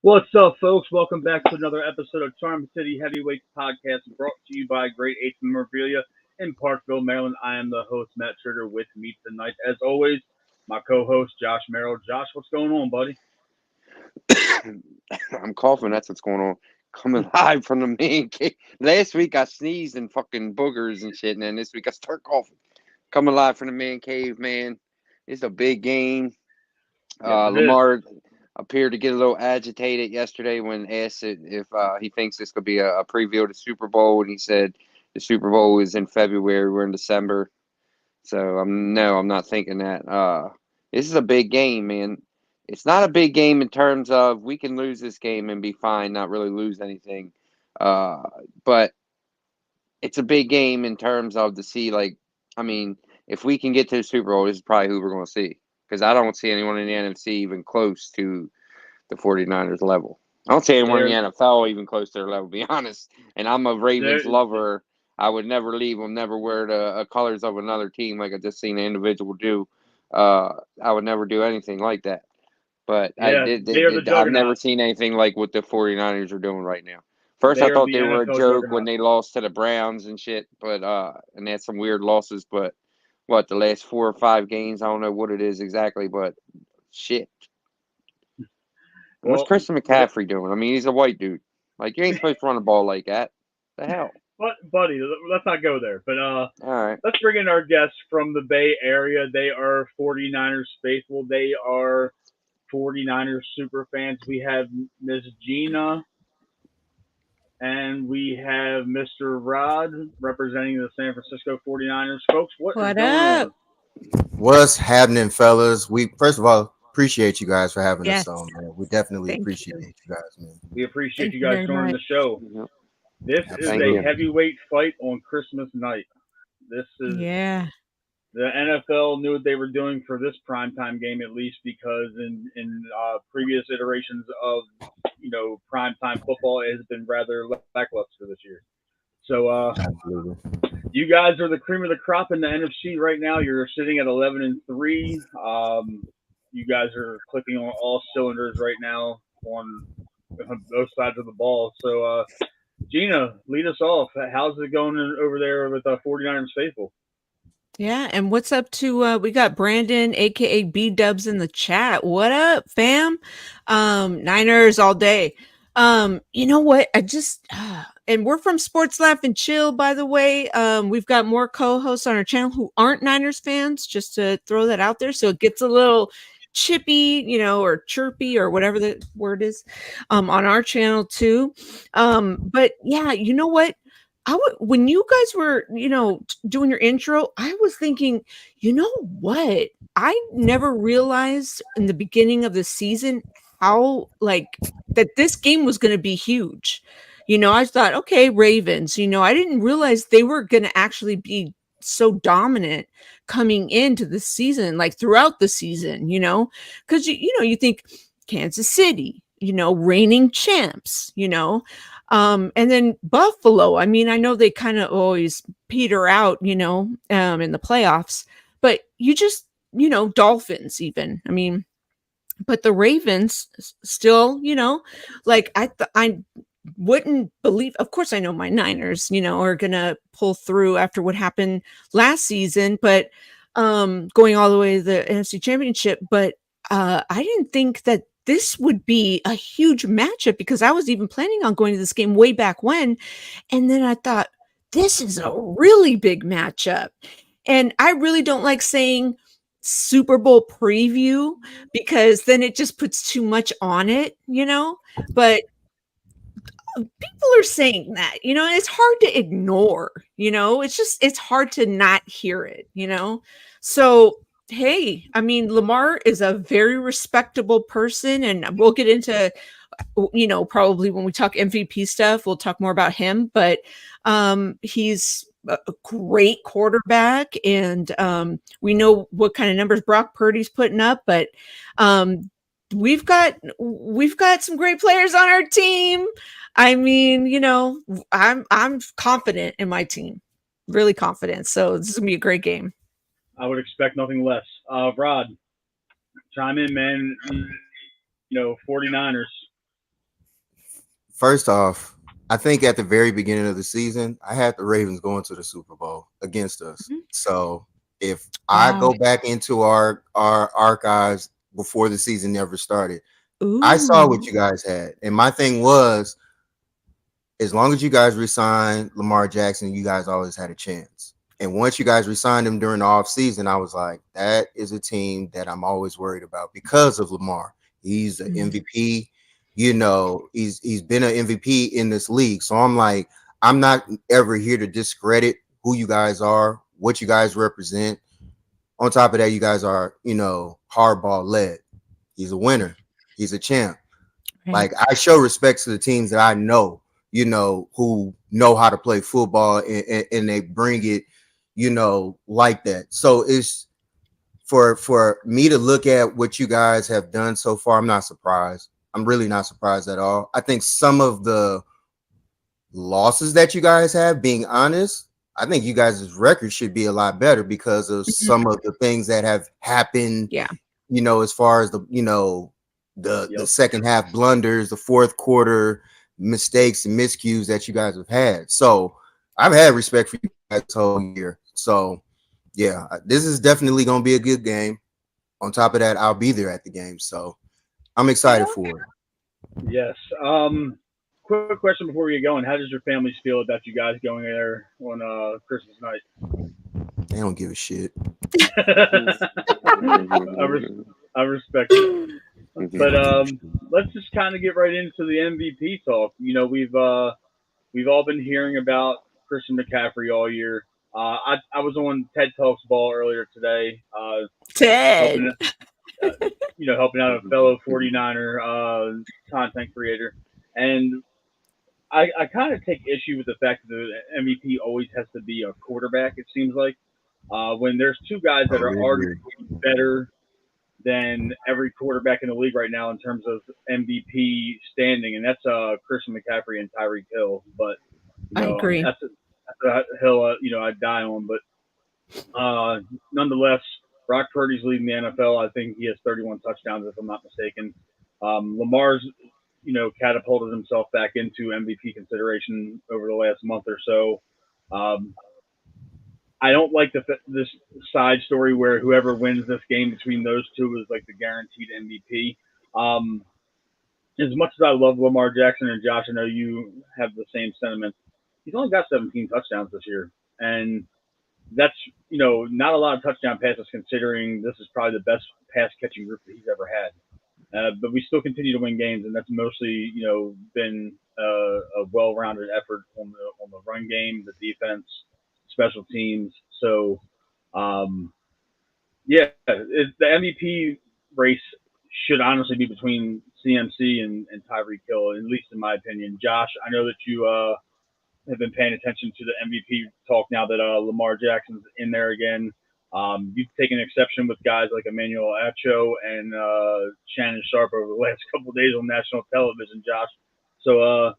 What's up, folks? Welcome back to another episode of Charm City Heavyweights Podcast brought to you by Great Eighth Memorabilia in Parkville, Maryland. I am the host, Matt Schroeder, with me tonight, as always, my co-host, Josh Merrill. Josh, what's going on, buddy? I'm coughing. That's what's going on. Coming live from the man cave. Last week I sneezed and fucking boogers and shit, and then this week I start coughing. Coming live from the man cave, man. It's a big game. Yes, it is. Lamar appeared to get a little agitated yesterday when asked if he thinks this could be a preview of the Super Bowl, and he said the Super Bowl is in February. We're in December, so I'm not thinking that. This is a big game, man. It's not a big game in terms of we can lose this game and be fine, not really lose anything. Uh, but it's a big game in terms of to see, like, I mean, if we can get to the Super Bowl, this is probably who we're going to see. Because I don't see anyone in the NFC even close to the 49ers level. I don't see anyone in There, the NFL even close to their level, to be honest. And I'm a there, Ravens lover. I would never leave them, never wear the colors of another team like I just seen an individual do. I would never do anything like that. But yeah, they are the I've never juggernaut. seen anything like what the 49ers are doing right now. First, They I are thought the they were a NFL joke when juggernaut. they lost to the Browns and shit, but and they had some weird losses. But what, the last 4 or 5 games? I don't know what it is exactly, but shit. And what's Well, Christian McCaffrey doing? I mean, he's a white dude. Like, you ain't supposed to run a ball like that. The hell? buddy, let's not go there. But All right. let's bring in our guests from the Bay Area. They are 49ers faithful. They are 49ers super fans. We have Miss Gina and we have Mr. Rod representing the San Francisco 49ers. Folks, what is What going up? on? What's happening, fellas? We first of all appreciate you guys for having us Yes, on, man. We definitely thank appreciate you. you guys, man. We appreciate Thank you you guys very joining much. the show. Yep. This is Thank a Absolutely. you. heavyweight fight on Christmas night. This is Yeah. the NFL knew what they were doing for this primetime game at least because in previous iterations of primetime football it has been rather lackluster this year. So Absolutely. you guys are the cream of the crop in the NFC right now. You're sitting at 11-3. You guys are clicking on all cylinders right now on both sides of the ball. So Gina, lead us off. How's it going over there with 49ers faithful? Yeah. And what's up to we got Brandon, aka B Dubs in the chat. What up, fam? Niners all day. You know what? I just and we're from Sports Laugh and Chill, by the way. We've got more co-hosts on our channel who aren't Niners fans, just to throw that out there. So it gets a little chippy, or chirpy or whatever the word is, on our channel too. But yeah, you know what? When you guys were, doing your intro, I was thinking, you know what? I never realized in the beginning of the season how like that this game was going to be huge. I thought, okay, Ravens, I didn't realize they were going to actually be so dominant coming into the season, like throughout the season, because you think Kansas City, reigning champs, and then Buffalo. I mean, I know they kind of always peter out, in the playoffs, but you just, Dolphins even. I mean, but the Ravens still, like I wouldn't believe. Of course, I know my Niners, are gonna pull through after what happened last season, but going all the way to the NFC Championship. But I didn't think that this would be a huge matchup because I was even planning on going to this game way back when, and then I thought this is a really big matchup, and I really don't like saying Super Bowl preview because then it just puts too much on it, but people are saying that, and it's hard to ignore, it's hard to not hear it, so hey, I mean, Lamar is a very respectable person, and we'll get into, probably when we talk MVP stuff, we'll talk more about him, but he's a great quarterback, and we know what kind of numbers Brock Purdy's putting up, but um we've got some great players on our team. I mean, I'm confident in my team, really confident. So this is gonna be a great game. I would expect nothing less. Rod, chime in, man. 49ers. First off, I think at the very beginning of the season, I had the Ravens going to the Super Bowl against us. Mhm. So if I Wow. go back into our archives before the season ever started, I saw what Ooh. you guys had. And my thing was, as long as you guys resigned Lamar Jackson, you guys always had a chance. And once you guys resigned him during the offseason, I was like, that is a team that I'm always worried about because of Lamar. He's an Mm. MVP. You know, he's been an MVP in this league. So I'm like, I'm not ever here to discredit who you guys are, what you guys represent. On top of that, you guys are, you know, hardball led. He's a winner. He's a champ. Right. Like I show respect to the teams that I know, you know, who know how to play football and they bring it, you know, like that. So it's for me to look at what you guys have done so far. I'm not surprised. I'm really not surprised at all. I think some of the losses that you guys have, being honest, I think you guys' record should be a lot better because of some of the things that have happened. Yeah. You know, as far as the, you know, the Yep. second half blunders, the fourth quarter mistakes and miscues that you guys have had. So I've had respect for you guys this whole year. So yeah, this is definitely going to be a good game. On top of that, I'll be there at the game. So I'm excited for it. Yes. Quick question before we get going. How does your families feel about you guys going there on Christmas night? They don't give a shit. I respect it. But let's just kind of get right into the MVP talk. You know, we've all been hearing about Christian McCaffrey all year. I was on TED Talks Ball earlier today, Ted. helping out a fellow 49er content creator, and I kind of take issue with the fact that the MVP always has to be a quarterback. It seems like when there's two guys that are Totally agree. arguably better than every quarterback in the league right now in terms of MVP standing, and that's Christian McCaffrey and Tyreek Hill. But you I know, agree. that's a hill I'd die on. But nonetheless, Brock Purdy's leading the NFL. I think he has 31 touchdowns, if I'm not mistaken. Lamar's catapulted himself back into MVP consideration over the last month or so. I don't like this side story where whoever wins this game between those two is like the guaranteed MVP. As much as I love Lamar Jackson and Josh, I know you have the same sentiment. He's only got 17 touchdowns this year, and that's not a lot of touchdown passes considering this is probably the best pass catching group that he's ever had. But we still continue to win games, and that's mostly been a well-rounded effort on the run game, the defense, special teams. So, the MVP race should honestly be between CMC and Tyreek Hill, at least in my opinion. Josh, I know that you have been paying attention to the MVP talk now that Lamar Jackson's in there again. You've taken exception with guys like Emmanuel Acho and Shannon Sharp over the last couple of days on national television, Josh. So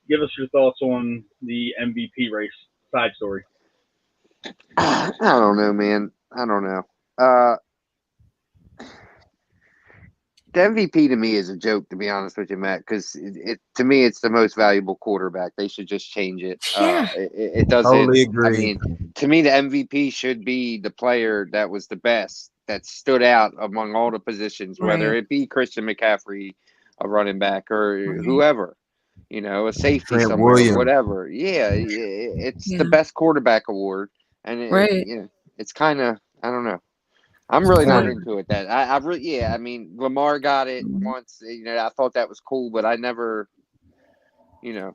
give us your thoughts on the MVP race side story. I don't know, man. I don't know. The MVP to me is a joke, to be honest with you, Matt, because to me, it's the most valuable quarterback. They should just change it. Yeah. It doesn't. Totally agree. I mean, to me, the MVP should be the player that was the best, that stood out among all the positions, whether Right. it be Christian McCaffrey, a running back, or Right. whoever, a safety Trent somewhere, Williams. whatever. Yeah, it's Yeah. the best quarterback award, and Right. it's kind of, I don't know. I'm really not Right. into it. That I really, I mean, Lamar got it once. I thought that was cool, but I never, I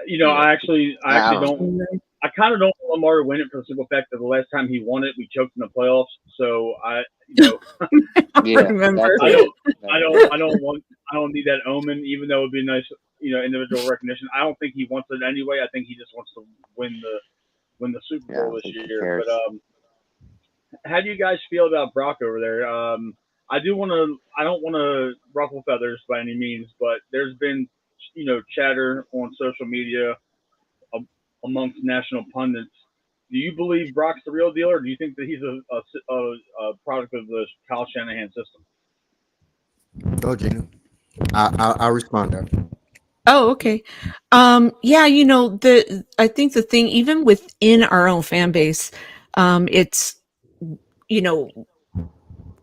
Yeah. actually I don't don't. I kind of don't want Lamar to win it for the simple fact that the last time he won it, we choked in the playoffs. So yeah, Remember. that's I it. don't need that omen, even though it'd be nice, individual recognition. I don't think he wants it anyway. I think he just wants to win the Super Yeah, I Bowl don't this think he year. cares. But how do you guys feel about Brock over there? I don't want to ruffle feathers by any means, but there's been, chatter on social media amongst national pundits. Do you believe Brock's the real deal, or do you think that he's a product of the Kyle Shanahan system? Go, Gina. I'll respond after. Oh, okay. Yeah, I think the thing, even within our own fan base, it's, you know,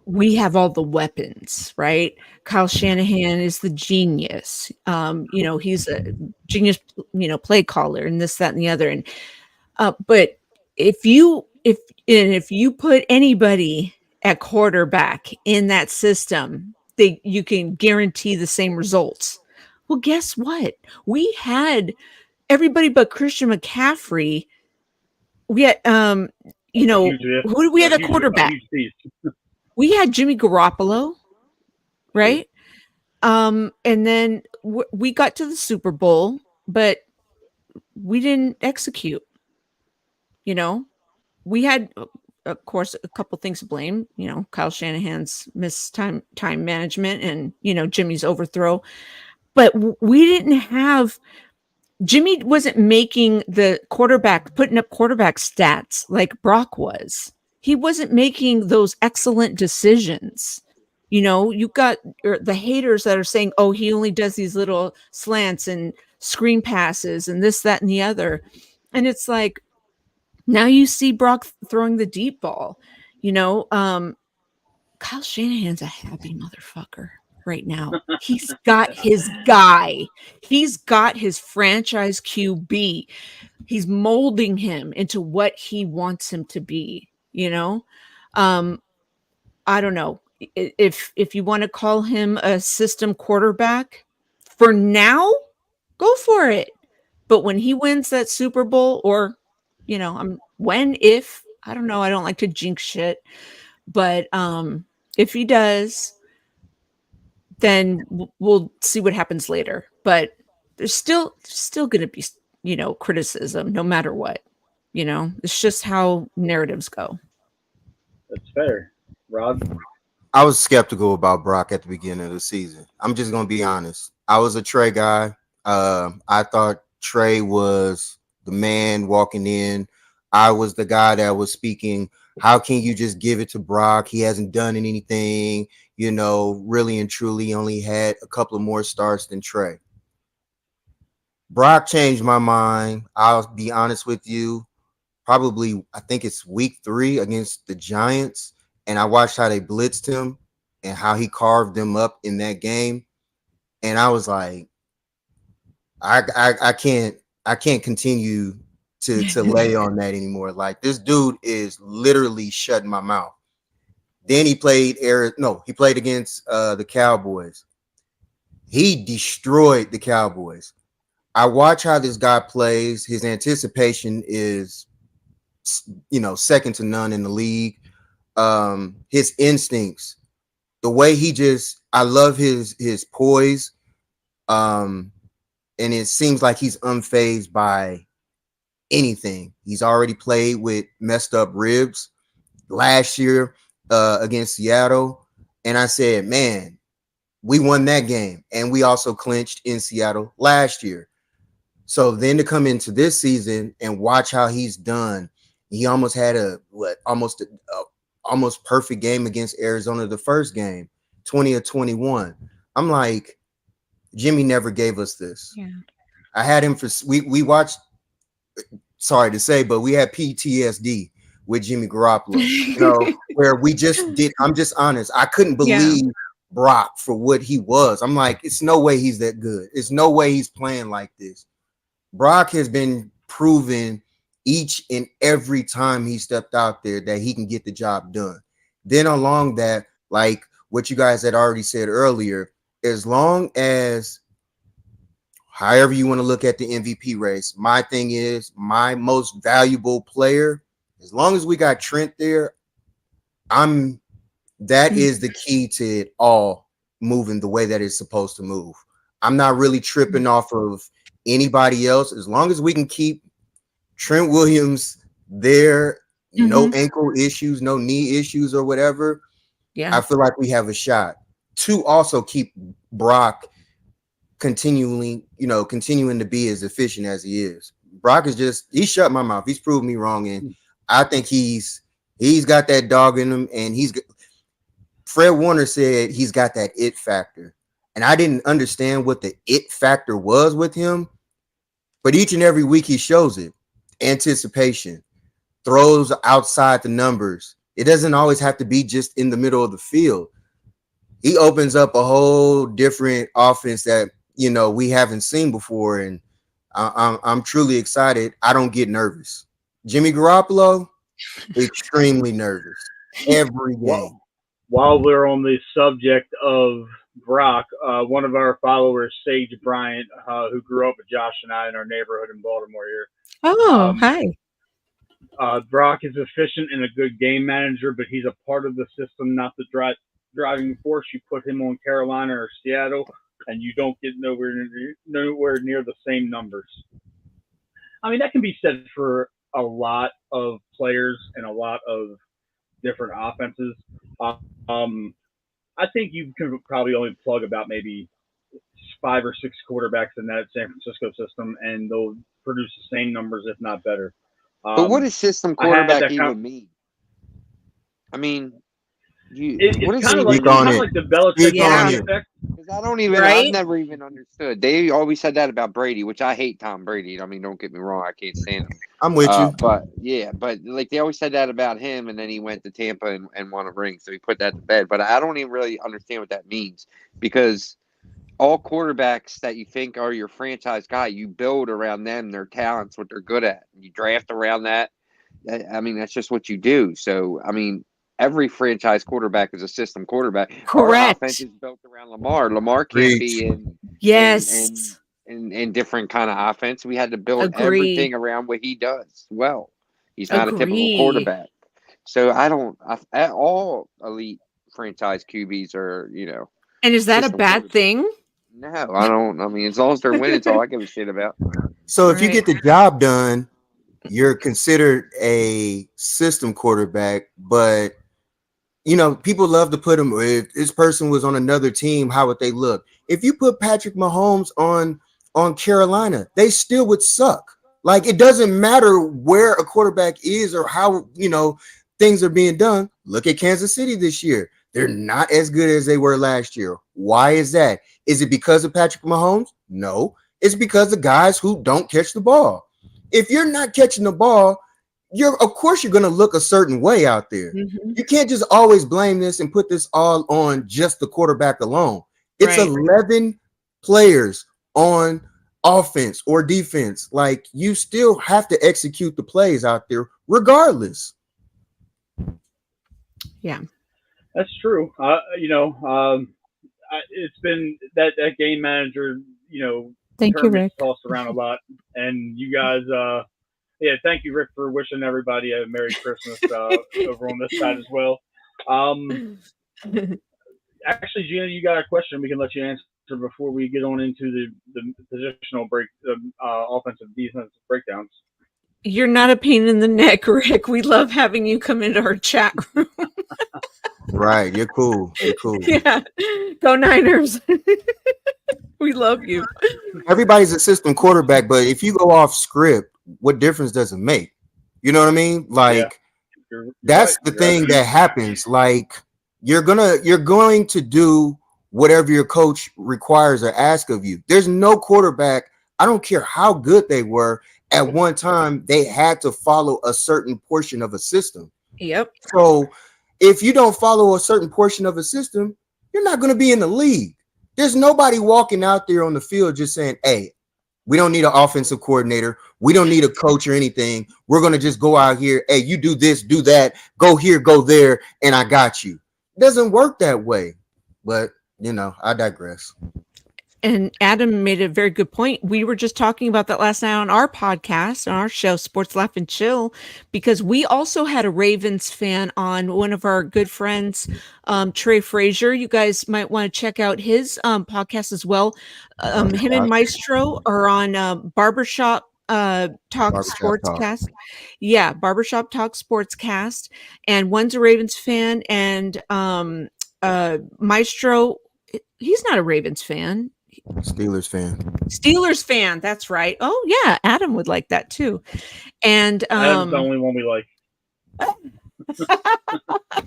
we have all the weapons, right? Kyle Shanahan is the genius. He's a genius, play caller and this, that, and the other. And but if you put anybody at quarterback in that system, you can guarantee the same results. Well, guess what? We had everybody but Christian McCaffrey. We had Huge if, who did we have at a quarterback? huge piece. We had Jimmy Garoppolo, right? And then we got to the Super Bowl, but we didn't execute. You know, we had, of course, a couple things to blame. Kyle Shanahan's missed time management, and Jimmy's overthrow. But we didn't have. Jimmy wasn't making putting up quarterback stats like Brock was. He wasn't making those excellent decisions. You got the haters that are saying, oh, he only does these little slants and screen passes and this, that, and the other. And it's like, now you see Brock throwing the deep ball. Kyle Shanahan's a happy motherfucker right now. He's got his guy. He's got his franchise QB. He's molding him into what he wants him to be, I don't know if you want to call him a system quarterback for now, go for it. But when he wins that Super Bowl, or if I don't know, I don't like to jinx shit, but if he does, then we'll see what happens later. But there's still going to be criticism no matter what. It's just how narratives go. That's fair. Rod? I was skeptical about Brock at the beginning of the season. I'm just gonna be honest. I was a Trey guy. I thought Trey was the man walking in. I was the guy that was speaking, how can you just give it to Brock? He hasn't done anything, really and truly only had a couple of more starts than Trey. Brock changed my mind. I'll be honest with you. Probably, I think it's week 3 against the Giants. And I watched how they blitzed him and how he carved them up in that game. And I was like, I can't continue to lay on that anymore. Like, this dude is literally shutting my mouth. Then he played against the Cowboys. He destroyed the Cowboys. I watch how this guy plays. His anticipation is, second to none in the league. His instincts, the way I love his poise. And it seems like he's unfazed by anything. He's already played with messed up ribs last year against Seattle. And I said, man, we won that game. And we also clinched in Seattle last year. So then to come into this season and watch how he's done, he almost had almost perfect game against Arizona the first game, 20-21. I'm like, Jimmy never gave us this. Yeah. I had him we watched, sorry to say, but we had PTSD with Jimmy Garoppolo, where we just did. I'm just honest. I couldn't believe Brock for what he was. I'm like, it's no way he's that good. It's no way he's playing like this. Brock has been proven each and every time he stepped out there that he can get the job done. Then along that, like what you guys had already said earlier, as long as however you want to look at the MVP race, my thing is my most valuable player, as long as we got Trent there, that is the key to it all moving the way that it's supposed to move. I'm not really tripping off of anybody else. As long as we can keep Trent Williams there, no ankle issues, no knee issues or whatever, I feel like we have a shot to also keep Brock continuing to be as efficient as he is. Brock is he shut my mouth. He's proved me wrong. And I think he's got that dog in him. And Fred Warner said he's got that it factor. and I didn't understand what the it factor was with him. But each and every week he shows it. Anticipation, throws outside the numbers. It doesn't always have to be just in the middle of the field. He opens up a whole different offense that, you know, we haven't seen before, and I'm truly excited. I don't get nervous. Jimmy Garoppolo, extremely nervous every game. While we're on the subject of Brock, one of our followers, Sage Bryant, who grew up with Josh and I in our neighborhood in Baltimore here. Oh, hi. Brock is efficient and a good game manager, but he's a part of the system, not the driving force. You put him on Carolina or Seattle, and you don't get nowhere near the same numbers. I mean, that can be said for a lot of players and a lot of different offenses. I think you can probably only plug about maybe 5 or 6 quarterbacks in that San Francisco system, and they'll produce the same numbers, if not better. But what does system quarterback even mean? I mean, it's kind of like the Belichick effect. Because I've never even understood. They always said that about Brady, which I hate Tom Brady. I mean, don't get me wrong, I can't stand him. I'm with you. But like they always said that about him, and then he went to Tampa and won a ring, so he put that to bed. But I don't even really understand what that means, because all quarterbacks that you think are your franchise guy, you build around them, their talents, what they're good at. You draft around that. I mean, that's just what you do. So, I mean, every franchise quarterback is a system quarterback. Correct. Our offense is built around Lamar. Lamar can't be in different kind of offense. We had to build everything around what he does. Well, he's not a typical quarterback. So all elite franchise QBs are, you know. And is that a bad thing? No, I don't. I mean, as long as they're winning, it's all I give a shit about. So if you get the job done, you're considered a system quarterback, but you know, people love to put him. If this person was on another team, how would they look? If you put Patrick Mahomes on Carolina, they still would suck. Like, it doesn't matter where a quarterback is or how, you know, things are being done. Look at Kansas City this year. They're not as good as they were last year. Why is that? Is it because of Patrick Mahomes? No. It's because of guys who don't catch the ball. If you're not catching the ball, of course you're going to look a certain way out there. Mm-hmm. You can't just always blame this and put this all on just the quarterback alone. It's 11 players on offense or defense. Like, you still have to execute the plays out there regardless. Yeah, that's true. It's been that game manager, you know, thank you, Rick, tossed around a lot, and you guys, thank you, Rick, for wishing everybody a Merry Christmas over on this side as well. Actually, Gina, you got a question we can let you answer before we get on into the positional offensive defensive breakdowns. You're not a pain in the neck, Rick. We love having you come into our chat room. Right, you're cool. You're cool. Yeah, go Niners. We love you. Everybody's a system quarterback, but if you go off script, what difference does it make? You know what I mean? Like, that's the thing that happens. Like, you're going to do whatever your coach requires or asks of you. There's no quarterback, I don't care how good they were, at one time they had to follow a certain portion of a system. Yep. So if you don't follow a certain portion of a system, you're not going to be in the league. There's nobody walking out there on the field just saying, hey, we don't need an offensive coordinator. We don't need a coach or anything. We're going to just go out here. Hey, you do this, do that, go here, go there, and I got you. It doesn't work that way. But, you know, I digress. And Adam made a very good point. We were just talking about that last night on our podcast, on our show, Sports Laugh and Chill, because we also had a Ravens fan on, one of our good friends, Trey Frazier. You guys might want to check out his podcast as well. Him and Maestro are on Barbershop Talk Sportscast. Yeah, Barbershop Talk Sportscast. And one's a Ravens fan, and Maestro, he's not a Ravens fan. Steelers fan. That's right. Oh yeah, Adam would like that too. And Adam's the only one we like.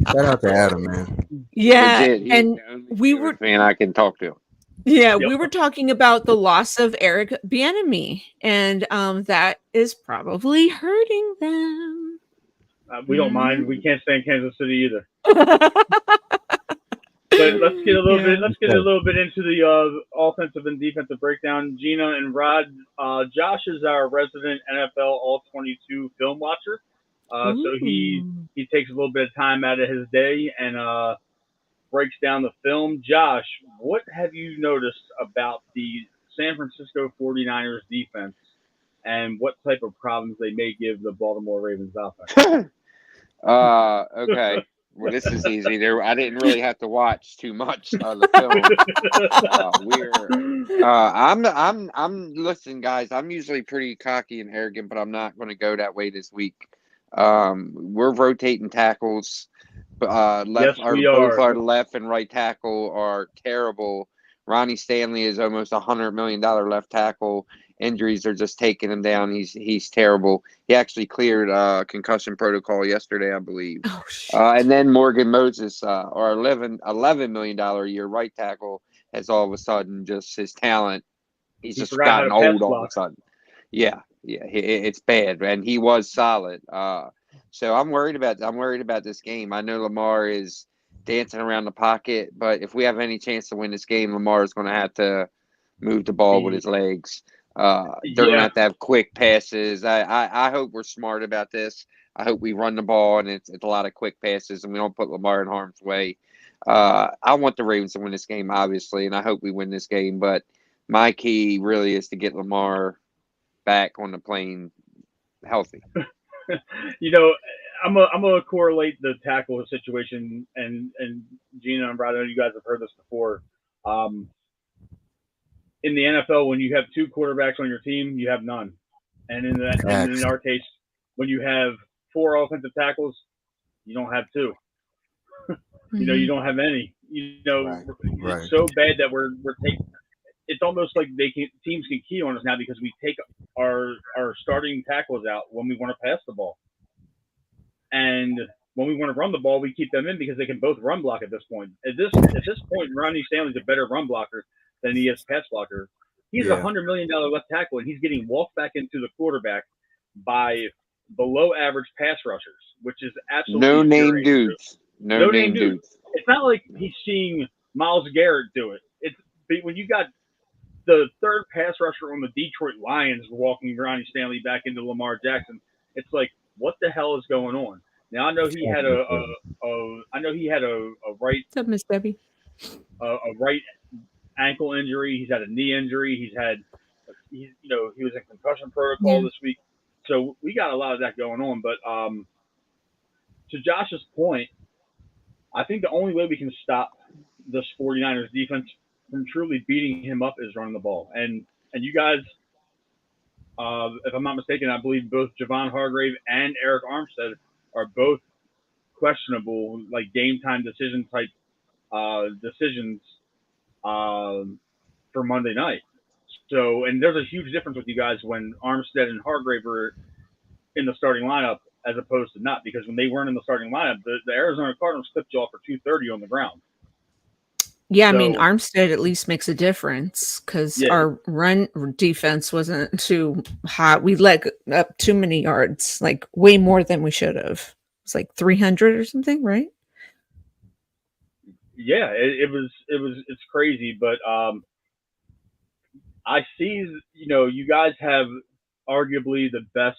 Shout out to Adam, man. Yeah, and we were fan I can talk to. Yeah, Yep. we were talking about the loss of Eric Bieniemy, and that is probably hurting them. We don't mind. We Mhm. can't stand Kansas City either. But let's get a little Yeah. bit. Let's get a little bit into the offensive and defensive breakdown. Gina and Rod. Josh is our resident NFL All 22 film watcher. So he Ooh. takes a little bit of time out of his day and breaks down the film. Josh, what have you noticed about the San Francisco 49ers defense and what type of problems they may give the Baltimore Ravens offense? Okay. Well, this is easy. I didn't really have to watch too much of the film. Listen, guys. I'm usually pretty cocky and arrogant, but I'm not going to go that way this week. We're rotating tackles. Yes, we Both are. our left and right tackle are terrible. Ronnie Stanley is almost $100 million left tackle. Injuries are just taking him down. He's terrible. He actually cleared concussion protocol yesterday, I believe. Oh shit. And then Morgan Moses, our $11 million a year right tackle, has all of a sudden just his talent. He's He just forgot how to gotten pass old all of block. a sudden. Yeah, it's bad, and he was solid. So I'm worried about this game. I know Lamar is dancing around the pocket, but if we have any chance to win this game, Lamar is going to have to move the ball with his legs. They're going to Yeah, have quick passes. I hope we're smart about this. I hope we run the ball and it's a lot of quick passes and we don't put Lamar in harm's way. I want the Ravens to win this game, obviously, and I hope we win this game. But my key really is to get Lamar back on the plane healthy. you know, I'm gonna correlate the tackle situation and Gina and Brad. I know you guys have heard this before. Um, in the NFL, when you have two quarterbacks on your team, you have none, and in our case, when you have four offensive tackles, you don't have two. You know, you don't have any. You know, Right. it's so bad that we're taking. It's almost like teams can key on us now because we take our starting tackles out when we want to pass the ball, and when we want to run the ball, we keep them in because they can both run block at this point. At this point, Ronnie Stanley's a better run blocker than he is pass blocker. He's Yeah. $100 million left tackle, and he's getting walked back into the quarterback by below average pass rushers, which is absolutely No name infuriating. dudes. No name dudes. It's not like he's seeing Myles Garrett do it. It's when you got the third pass rusher on the Detroit Lions walking Ronnie Stanley back into Lamar Jackson. It's like, what the hell is going on? Now I know he had a right What's up, Miss Debbie? a right ankle injury. He's had a knee injury. He was in concussion protocol this week. So we got a lot of that going on. But to Josh's point, I think the only way we can stop this 49ers defense from truly beating him up is running the ball. And you guys, if I'm not mistaken, I believe both Javon Hargrave and Eric Armstead are both questionable, like game time decision type decisions for Monday night. So, and there's a huge difference with you guys when Armstead and Hargrave are in the starting lineup as opposed to not, because when they weren't in the starting lineup, the Arizona Cardinals clipped you off for 230 on the ground. Yeah, I mean, So- Armstead at least makes a difference because Yeah. our run defense wasn't too hot. We let up too many yards, like way more than we should have. It's like 300 or something, right? Yeah, it's crazy, but I see, you guys have arguably the best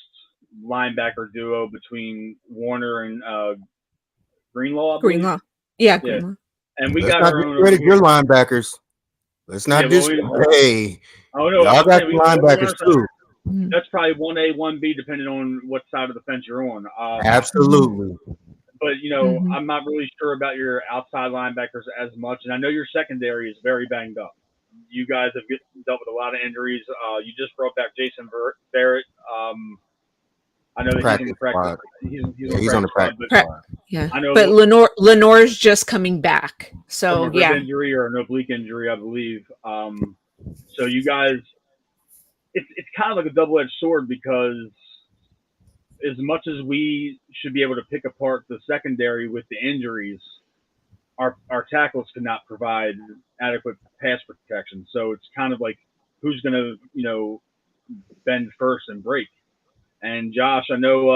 linebacker duo between Warner and Greenlaw. I believe. Greenlaw. Yeah, Greenlaw. And we Let's got not our own. discredit your linebackers. Let's not hey, Oh no, y'all got linebackers too. Mhm. That's probably 1A, 1B, depending on what side of the fence you're on. Absolutely. But Mhm. I'm not really sure about your outside linebackers as much, and I know your secondary is very banged up. You guys have dealt with a lot of injuries. You just brought back Jason Barrett. I know that he's on the practice. He's on the practice squad, Yeah, I know, but Lenore's just coming back, so from a rib injury or an oblique injury, I believe. So you guys, it's kind of like a double-edged sword because as much as we should be able to pick apart the secondary with the injuries, our tackles could not provide adequate pass protection. So it's kind of like who's going to bend first and break. And Josh, I know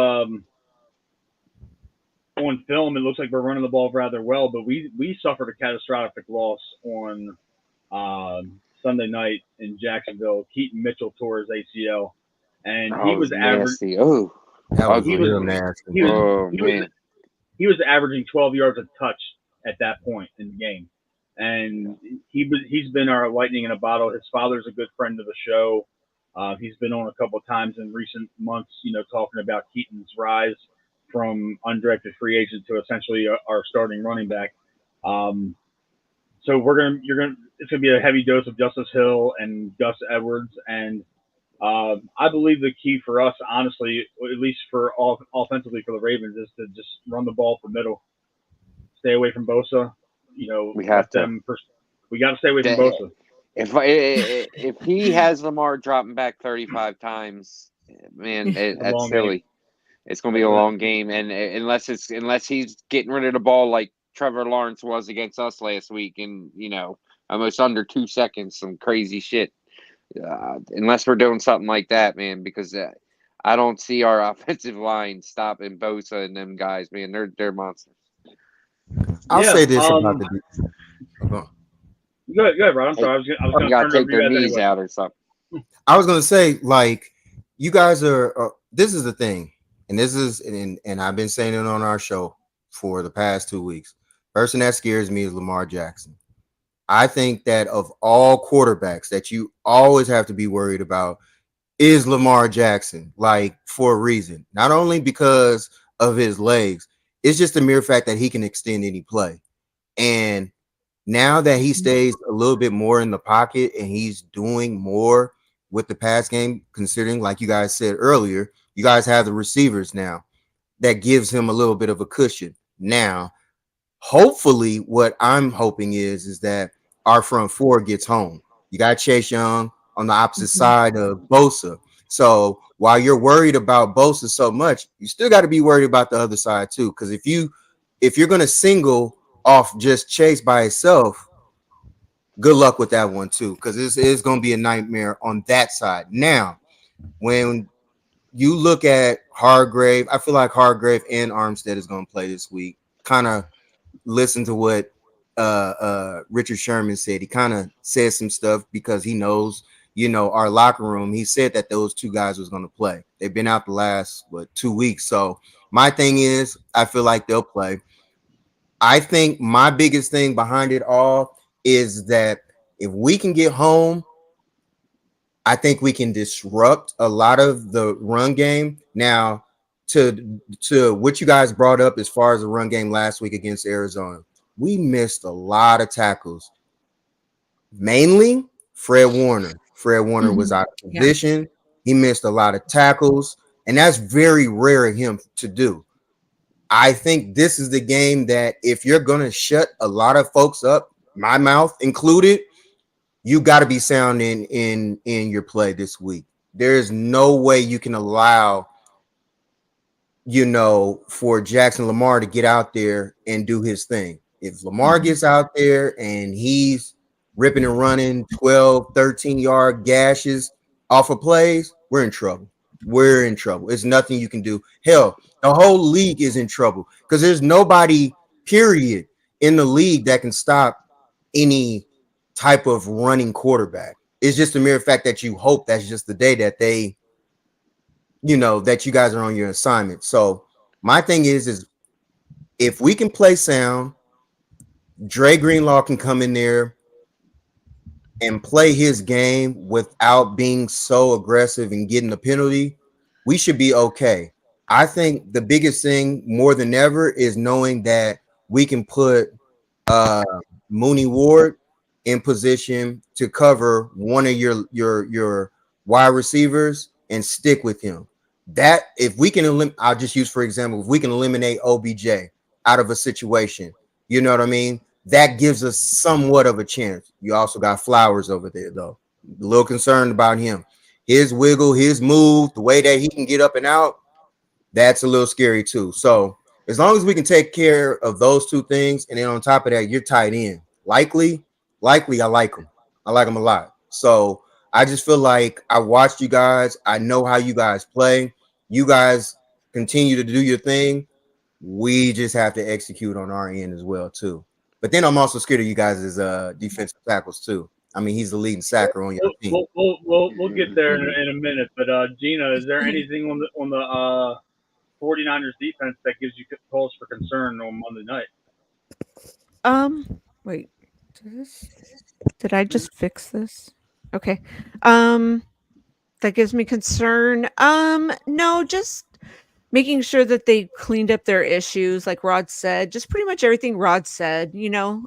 on film it looks like we're running the ball rather well, but we suffered a catastrophic loss on Sunday night in Jacksonville. Keaton Mitchell tore his ACL, and he was nasty. Oh, That was he was- real nasty. he was- oh he was- man. he was averaging 12 yards a touch at that point in the game, and he's been our lightning in a bottle. His father's a good friend of the show. He's been on a couple of times in recent months, talking about Keaton's rise from undrafted free agent to essentially our starting running back. So it's gonna be a heavy dose of Justice Hill and Gus Edwards, and I believe the key for us, honestly, at least for offensively for the Ravens, is to just run the ball for middle, stay away from Bosa. We have to. We got to stay away from Bosa. If he has Lamar dropping back 35 times, man, that's silly. Game. It's going to be a long game, and unless he's getting rid of the ball like Trevor Lawrence was against us last week, and almost under 2 seconds, some crazy shit. Unless we're doing something like that, man, because I don't see our offensive line stopping Bosa and them guys, man. They're monsters. I'll say this about the defense. Go ahead, Rod. I'm sorry. I was going to You got to turn it take over to you their guys knees anyway. out or something. I was gonna say, like, you guys are. This is the thing, and this is, and I've been saying it on our show for the past 2 weeks. Person that scares me is Lamar Jackson. I think that of all quarterbacks that you always have to be worried about is Lamar Jackson, like, for a reason. Not only because of his legs, it's just the mere fact that he can extend any play. And now that he stays a little bit more in the pocket and he's doing more with the pass game, considering, like you guys said earlier, you guys have the receivers now, that gives him a little bit of a cushion. Now, hopefully, what I'm hoping is that our front four gets home. You got Chase Young on the opposite side of Bosa. So while you're worried about Bosa so much, you still got to be worried about the other side too. Because if you're going to single off just Chase by itself, good luck with that one too, because this is going to be a nightmare on that side. Now, when you look at Hargrave, I feel like Hargrave and Armstead is going to play this week. Kind of listen to what Richard Sherman said. He kind of said some stuff because he knows, our locker room. He said that those two guys was going to play. They've been out the last 2 weeks. So my thing is, I feel like they'll play. I think my biggest thing behind it all is that if we can get home, I think we can disrupt a lot of the run game. Now, to what you guys brought up as far as the run game last week against Arizona, we missed a lot of tackles. Mainly Fred Warner. Fred Warner was out of position. He missed a lot of tackles, and that's very rare of him to do. I think this is the game that if you're going to shut a lot of folks up, my mouth included, you got to be sound in your play this week. There is no way you can allow, for Jackson Lamar to get out there and do his thing. If Lamar gets out there and he's ripping and running 12, 13-yard gashes off of plays, we're in trouble. We're in trouble. There's nothing you can do. Hell, the whole league is in trouble because there's nobody, period, in the league that can stop any type of running quarterback. It's just a mere fact that you hope that's just the day that they, that you guys are on your assignment. So my thing is if we can play sound, Dre Greenlaw can come in there and play his game without being so aggressive and getting a penalty, we should be okay. I think the biggest thing more than ever is knowing that we can put Mooney Ward in position to cover one of your wide receivers and stick with him. That if we can I'll just use for example, if we can eliminate OBJ out of a situation, you know what I mean? That gives us somewhat of a chance. You also got Flowers over there, though. A little concerned about him. His wiggle, his move, the way that he can get up and out, that's a little scary too. So As long as we can take care of those two things, and then on top of that, you're tight end. Likely, I like them. I like them a lot. So I just feel like I watched you guys. I know how you guys play. You guys continue to do your thing. We just have to execute on our end as well too. But then I'm also scared of you guys as defensive tackles too. I mean, he's the leading sacker on your team. We'll get there in a minute. But Gina, is there anything on the 49ers defense that gives you cause for concern on Monday night? Wait. Did I just fix this? Okay. That gives me concern. No, just making sure that they cleaned up their issues, like Rod said, just pretty much everything Rod said.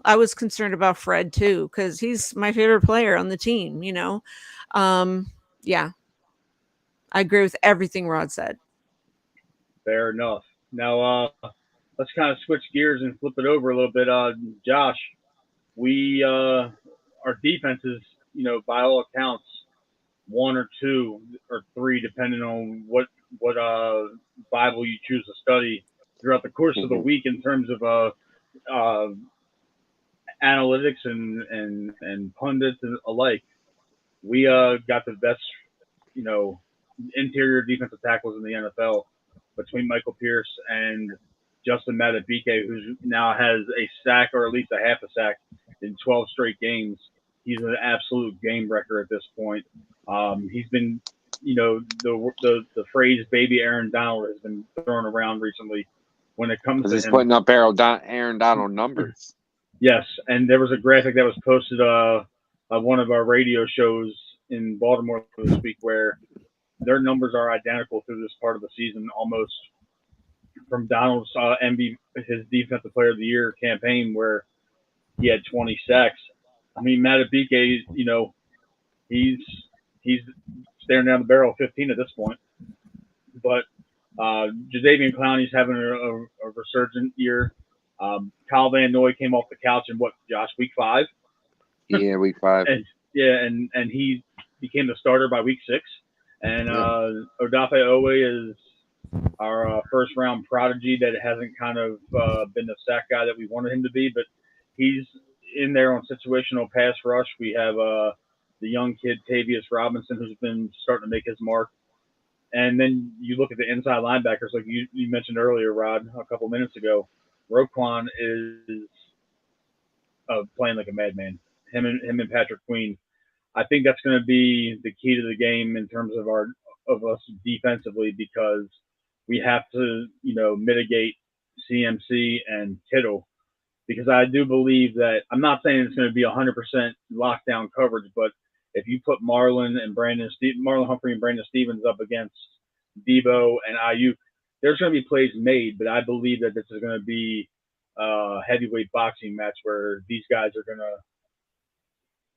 I was concerned about Fred too, because he's my favorite player on the team, Yeah. I agree with everything Rod said. Fair enough. Now let's kind of switch gears and flip it over a little bit. Josh, we our defense is, by all accounts, 1 or 2 or 3, depending on what Bible you choose to study throughout the course of the week in terms of analytics and pundits and alike. We got the best, interior defensive tackles in the NFL between Michael Pierce and Justin Madubuike, who now has a sack or at least a half a sack in 12 straight games. He's an absolute game wrecker at this point. He's been, the phrase "baby Aaron Donald" has been thrown around recently when it comes to he's him. Putting up Aaron Donald numbers. Yes, and there was a graphic that was posted on one of our radio shows in Baltimore this week where their numbers are identical through this part of the season, almost, from Donald's his Defensive Player of the Year campaign where he had 20 sacks. I mean, Madubuike, he's staring down the barrel of 15 at this point. But Jadeveon Clowney's having a resurgent year. Kyle Van Noy came off the couch in week 5? Yeah, week 5. and he became the starter by week 6. And Odafe Owe is our first round prodigy that hasn't kind of been the sack guy that we wanted him to be, but he's in there on situational pass rush. We have the young kid Tavius Robinson, who's been starting to make his mark. And then you look at the inside linebackers, like you mentioned earlier, Rod, a couple minutes ago. Roquan is playing like a madman. Him and Patrick Queen. I think that's going to be the key to the game in terms of us defensively, because we have to, mitigate CMC and Kittle, because I do believe that, I'm not saying it's going to be 100% lockdown coverage, but if you put Marlon Humphrey and Brandon Stevens up against Debo and Ayuk, there's going to be plays made, but I believe that this is going to be a heavyweight boxing match where these guys are going to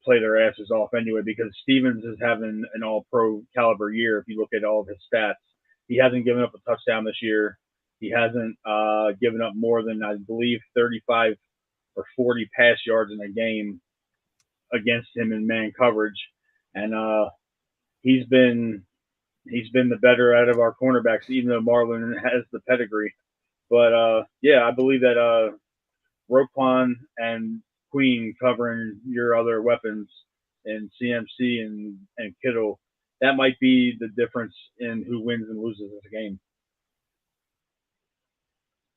play their asses off anyway, because Stevens is having an all-pro caliber year. If you look at all of his stats, he hasn't given up a touchdown this year. He hasn't given up more than, I believe, 35 or 40 pass yards in a game against him in man coverage. And he's been the better out of our cornerbacks, even though Marlon has the pedigree. But I believe that Roquan and Queen covering your other weapons and CMC and Kittle, that might be the difference in who wins and loses this game.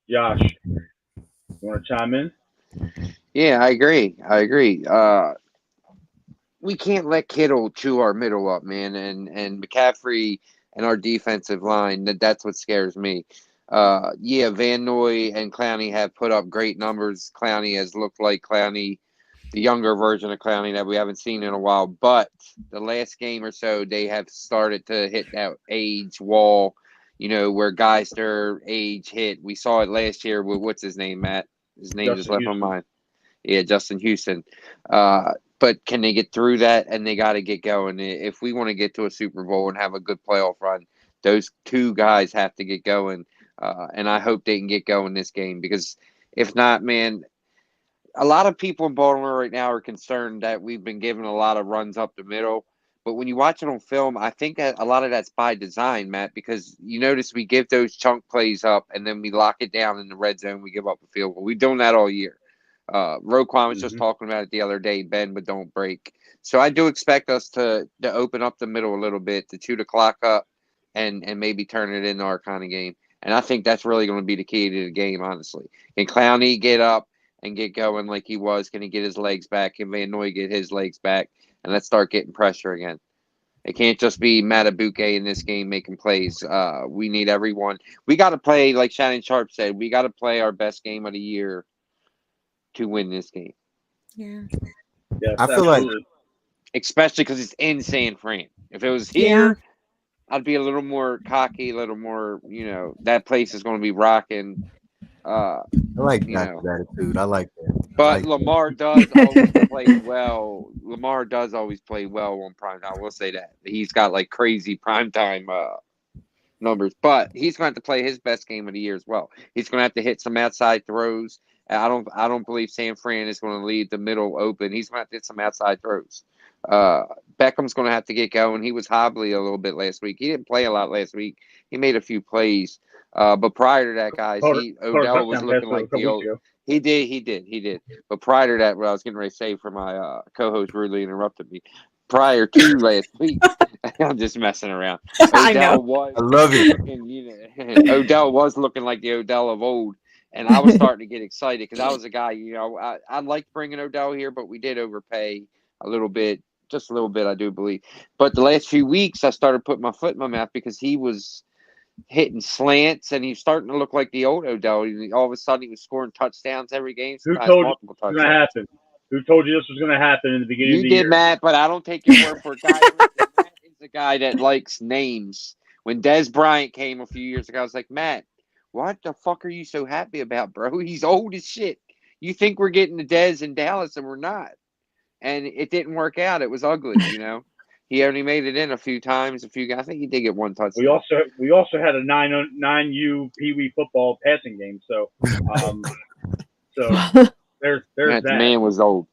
Josh, you want to chime in? Yeah, I agree. We can't let Kittle chew our middle up, man, and McCaffrey and our defensive line. That's what scares me. Van Noy and Clowney have put up great numbers. Clowney has looked like Clowney, the younger version of Clowney that we haven't seen in a while. But the last game or so, they have started to hit that age wall, where guys their age hit. We saw it last year with, what's his name, Matt? His name just left my mind. Yeah, Justin Houston. But can they get through that? And they got to get going. If we want to get to a Super Bowl and have a good playoff run, those two guys have to get going. And I hope they can get going this game, because if not, man, a lot of people in Baltimore right now are concerned that we've been giving a lot of runs up the middle. But when you watch it on film, I think that a lot of that's by design, Matt, because you notice we give those chunk plays up and then we lock it down in the red zone. We give up a field goal. We've done that all year. Roquan was just talking about it the other day, bend but don't break. So I do expect us to open up the middle a little bit, to chew the clock up and maybe turn it into our kind of game. And I think that's really going to be the key to the game, honestly. Can Clowney get up and get going like he was? Can he get his legs back? Can Van Noy get his legs back? And let's start getting pressure again. It can't just be Matabuke in this game making plays. We need everyone. We got to play, like Shannon Sharp said, we got to play our best game of the year to win this game. Yeah. Yes, I feel like- absolutely. Especially because it's in San Fran. If it was here, I'd be a little more cocky, a little more, that place is going to be rocking. I like You that know. attitude. I like that. But Like- Lamar does always play well. Lamar does always play well on primetime. I will say that. He's got like crazy primetime numbers. But he's going to have to play his best game of the year as well. He's going to have to hit some outside throws. I don't believe San Fran is going to leave the middle open. He's going to have to hit some outside throws. Beckham's going to have to get going. He was hobbly a little bit last week. He didn't play a lot last week. He made a few plays. But prior to that, guys, Odell was looking like the old. He did. But prior to that, what I was getting ready to say for my co-host rudely interrupted me. Prior to last week, I'm just messing around. I know. I love it. Odell was looking like the Odell of old, and I was starting to get excited because I was a guy. I liked bringing Odell here, but we did overpay a little bit, just a little bit, I do believe. But the last few weeks, I started putting my foot in my mouth because he was hitting slants, and he's starting to look like the old Odell. All of a sudden, he was scoring touchdowns every game. Who sometimes told you multiple this was going to touchdowns. happen? Who told you this was going to happen in the beginning You of the did, year? Matt, but I don't take your word for it. Matt is the guy that likes names. When Des Bryant came a few years ago, I was like, Matt, what the fuck are you so happy about, bro? He's old as shit. You think we're getting the Des in Dallas, and we're not. And it didn't work out. It was ugly, He only made it in a few times. I think he did get one touchdown. We also had a 9U Pee Wee football passing game. So there's The that. man was old.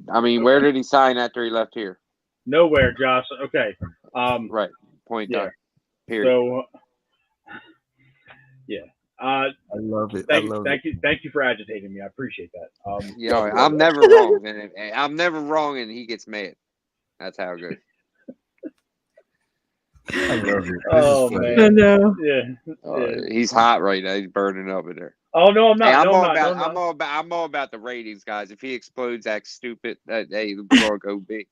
I mean, where did he sign after he left here? Nowhere, Josh. Okay. Right. Point Yeah. done. Period. So yeah. I love it. Thank you for agitating me. I appreciate that. I'm never wrong. And I'm never wrong, and he gets mad. That's how it goes. I love it. Oh, This is funny. man. I know. Yeah. He's hot right now. He's burning up in there. Oh no, I'm not. Hey, I'm no, all I'm about. not. I'm all about the ratings, guys. If he explodes, acts stupid. Hey, the ball go big.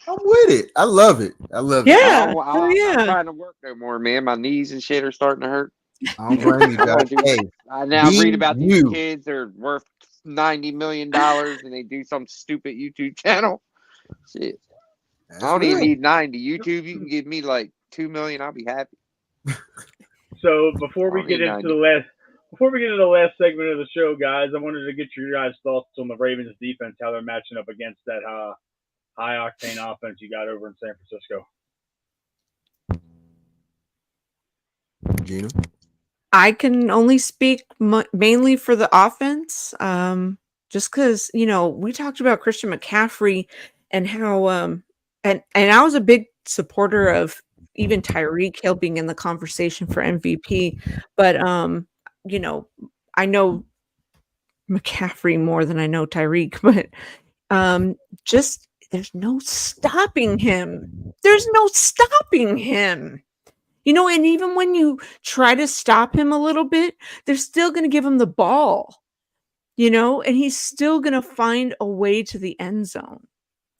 I'm with it. I love it. I love it. Yeah. I'm yeah. not trying to work no more, man. My knees and shit are starting to hurt. I don't blame you, guys. Hey, I now Be read about these you. kids are worth $90 million and they do some stupid YouTube channel. Shit. that's I don't even right. need 90. YouTube, you can give me like 2 million. I'll be happy. So before we Oh, get yeah, into the last segment of the show, guys, I wanted to get your guys' thoughts on the Ravens defense, how they're matching up against that high octane offense you got over in San Francisco. Gina. I can only speak mainly for the offense, just because we talked about Christian McCaffrey and how and I was a big supporter of even Tyreek Hill being in the conversation for MVP, but I know McCaffrey more than I know Tyreek, but just there's no stopping him. There's no stopping him. And even when you try to stop him a little bit, they're still going to give him the ball, and he's still going to find a way to the end zone.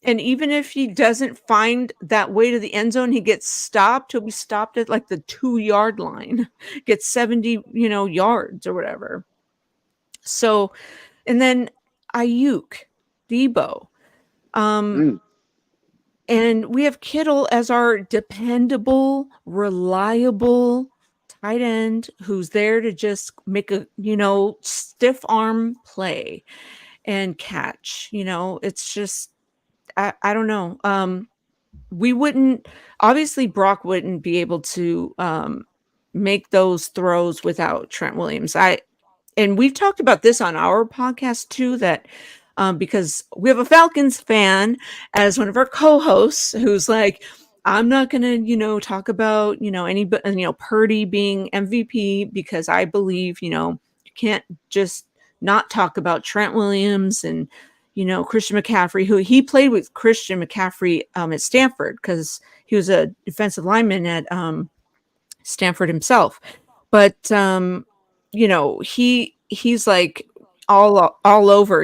And even if he doesn't find that way to the end zone, he gets stopped. He'll be stopped at like the 2-yard line, gets 70, yards or whatever. So, and then Ayuk, Debo, and we have Kittle as our dependable, reliable tight end who's there to just make a, stiff arm play and catch. It's just, I don't know. Obviously Brock wouldn't be able to make those throws without Trent Williams. And we've talked about this on our podcast too, that because we have a Falcons fan as one of our co-hosts who's like, I'm not going to, talk about, Purdy being MVP because I believe, you can't just not talk about Trent Williams and, Christian McCaffrey, who he played with Christian McCaffrey at Stanford because he was a defensive lineman at Stanford himself. But, he's like all over,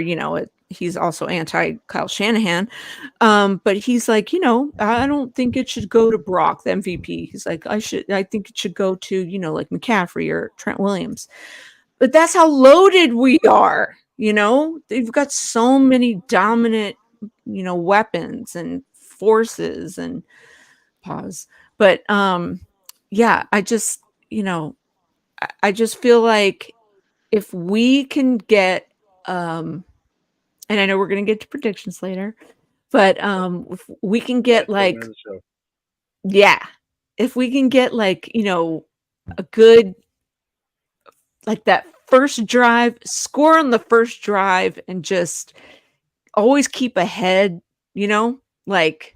he's also anti Kyle Shanahan. But he's like, I don't think it should go to Brock, the MVP. He's like, I think it should go to, like McCaffrey or Trent Williams. But that's how loaded we are. They've got so many dominant, weapons and forces and pause. But yeah, I just feel like if we can get and I know we're gonna get to predictions later, but if we can get like if we can get like, a good like that first drive, score on the first drive and just always keep ahead, like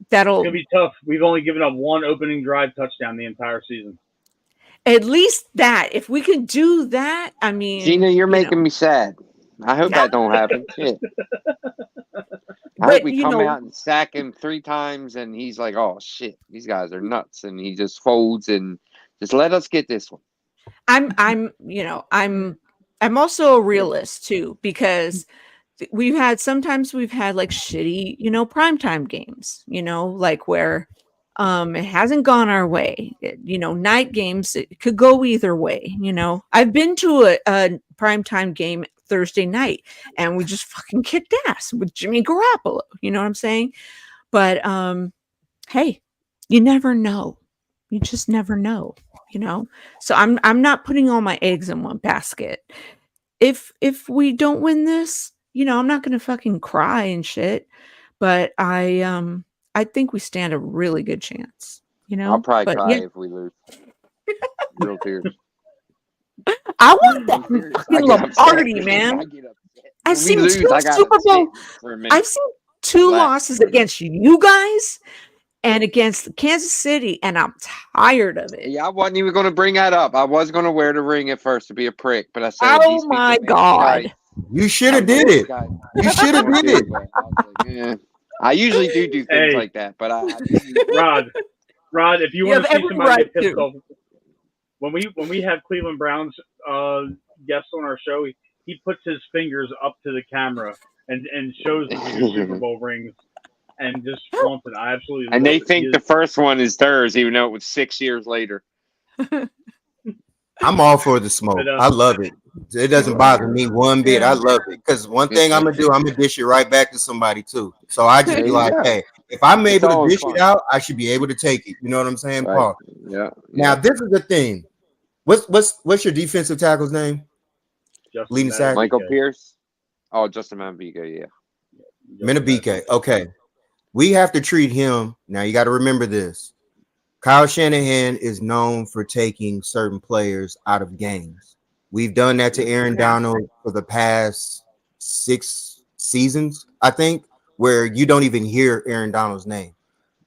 that'll It's gonna be tough. We've only given up one opening drive touchdown the entire season. At least that. If we can do that, I mean, Gina, you're making me sad. I hope that don't happen. Shit. I hope we come out and sack him 3 times and he's like, oh shit, these guys are nuts, and he just folds and just let us get this one. I'm also a realist too, because we've had like shitty, primetime games, like where it hasn't gone our way. Night games, it could go either way. I've been to a primetime game Thursday night and we just fucking kicked ass with Jimmy Garoppolo. You know what I'm saying? But hey, you never know. You just never know, So I'm not putting all my eggs in one basket. If we don't win this, I'm not going to fucking cry and shit, but I think we stand a really good chance, I'll probably cry if we lose. Real tears. I want that fucking Lombardi, man. I've seen 2 Super Bowl. I've seen 2 losses against you guys and against Kansas City, and I'm tired of it. Yeah, I wasn't even going to bring that up. I was going to wear the ring at first to be a prick, but I said, oh my God. You should have did it. You should have did it. Yeah. I usually do things like that, but Rod, if you want to see somebody get pissed off, when we have Cleveland Browns guests on our show, he puts his fingers up to the camera and shows the Super Bowl rings and just flaunts it. I absolutely love and they it. think the first one is theirs, even though it was 6 years later. I'm all for the smoke. I love it. It doesn't bother me one bit. I love it because one thing I'm gonna do, I'm gonna dish it right back to somebody too. So I just be like, hey, if I'm able to dish it out, I should be able to take it. You know what I'm saying, right. Paul? Yeah. Now this is the thing. What's your defensive tackle's name? Leading sack. Michael Pierce. Oh, Justin Madubuike. Yeah. Madubuike. Okay. We have to treat him. Now you got to remember this. Kyle Shanahan is known for taking certain players out of games. We've done that to Aaron Donald for the past 6 seasons, I think, where you don't even hear Aaron Donald's name.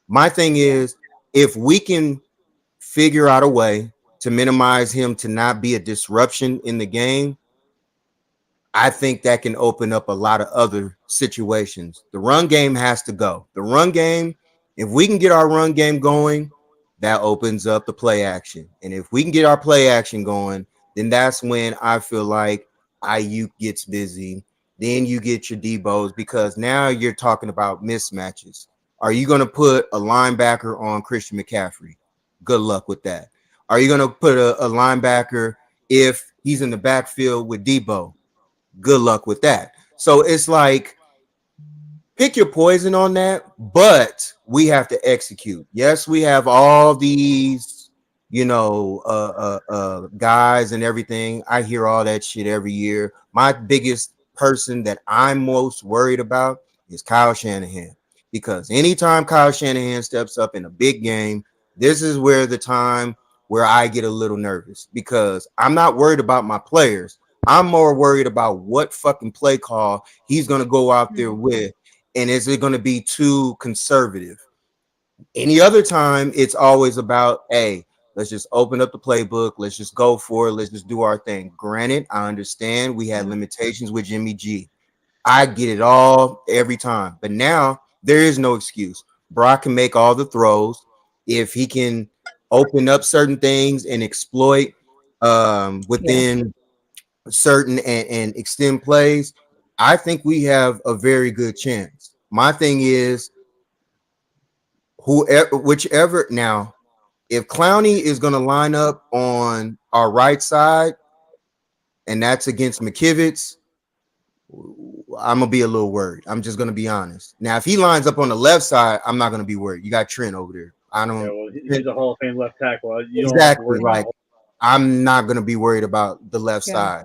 My thing is, if we can figure out a way to minimize him to not be a disruption in the game, I think that can open up a lot of other situations. The run game has to go. The run game, if we can get our run game going, that opens up the play action. And if we can get our play action going, then that's when I feel like Ayuk gets busy. Then you get your Debos, because now you're talking about mismatches. Are you going to put a linebacker on Christian McCaffrey? Good luck with that. Are you going to put a linebacker if he's in the backfield with Debo? Good luck with that. So it's like, pick your poison on that, but we have to execute. Yes, we have all these, guys and everything. I hear all that shit every year. My biggest person that I'm most worried about is Kyle Shanahan, because anytime Kyle Shanahan steps up in a big game, this is where the time where I get a little nervous, because I'm not worried about my players. I'm more worried about what fucking play call he's gonna go out there with, and is it gonna be too conservative? Any other time, it's always about, hey, let's just open up the playbook, let's just go for it, let's just do our thing. Granted, I understand we had limitations with Jimmy G. I get it all every time, but now there is no excuse. Brock can make all the throws if he can open up certain things and exploit within certain and extend plays. I think we have a very good chance. My thing is, whoever, whichever, now, if Clowney is going to line up on our right side and that's against McKivitz, I'm gonna be a little worried. I'm just gonna be honest. Now, if he lines up on the left side, I'm not gonna be worried. You got Trent over there. I don't. Yeah, well, he's a Hall of Fame left tackle. You don't have to Exactly. worry Like, about I'm not gonna be worried about the left Yeah. side.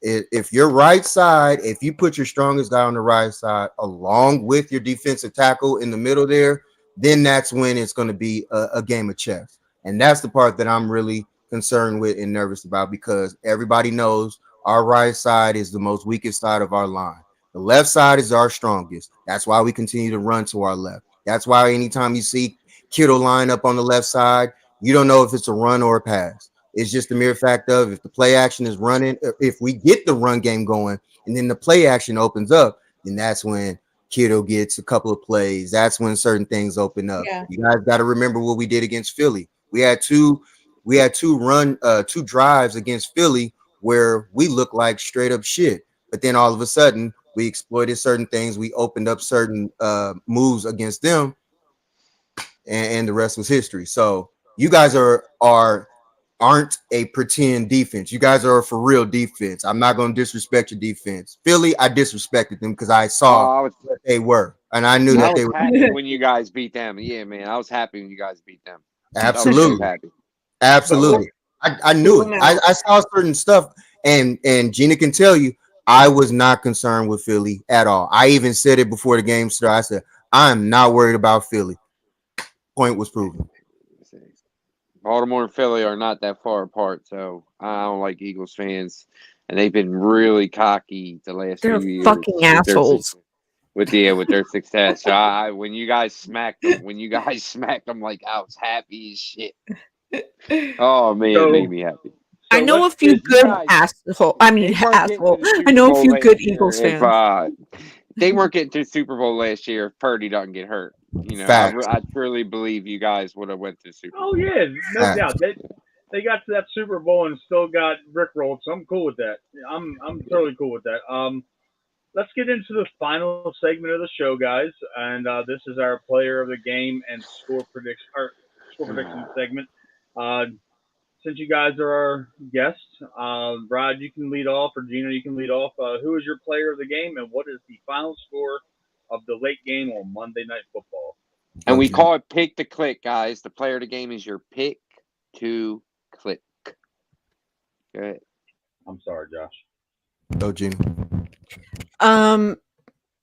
If your right side, if you put your strongest guy on the right side along with your defensive tackle in the middle there, then that's when it's going to be a game of chess. And that's the part that I'm really concerned with and nervous about, because everybody knows our right side is the most weakest side of our line. The left side is our strongest. That's why we continue to run to our left. That's why anytime you see Kittle line up on the left side, you don't know if it's a run or a pass. It's just the mere fact of, if the play action is running, if we get the run game going and then the play action opens up, then that's when Kittle gets a couple of plays. That's when certain things open up. Yeah. You guys got to remember what we did against Philly. We had two drives against Philly where we looked like straight up shit. But then all of a sudden we exploited certain things. We opened up certain moves against them, and the rest was history. So you guys aren't a pretend defense. You guys are a for real defense. I'm not going to disrespect your defense. Philly, I disrespected them because I saw what they were, and I knew that I they was were. happy when you guys beat them. Yeah, man, I was happy when you guys beat them. I was Absolutely, so happy. absolutely. I knew it. I saw certain stuff, and Gina can tell you, I was not concerned with Philly at all. I even said it before the game started. I said, I'm not worried about Philly. Point was proven. Baltimore and Philly are not that far apart, so I don't like Eagles fans, and they've been really cocky the last They're few years fucking with their assholes. with their success. So when you guys smacked them, like I was happy as shit. Oh man, it made me happy. I know a let's few just- good guys- asshole. I mean, They weren't getting to asshole. the Super I know a Bowl few last good year Eagles if, fans. they weren't getting to the Super Bowl last year if Purdy doesn't get hurt. You know, Facts. I truly believe you guys would have went to the Super Bowl. Oh yeah, no Facts. doubt. They got to that Super Bowl and still got rickrolled, so I'm cool with that. I'm totally cool with that. Let's get into the final segment of the show, guys, and this is our player of the game and score prediction segment. Since you guys are our guests, Rod, you can lead off, or Gina, you can lead off. Who is your player of the game, and what is the final score of the late game on Monday Night Football? And we Okay. call it pick to click, guys. The player of the game is your pick to click. Good. I'm sorry, Josh. Go, Gina.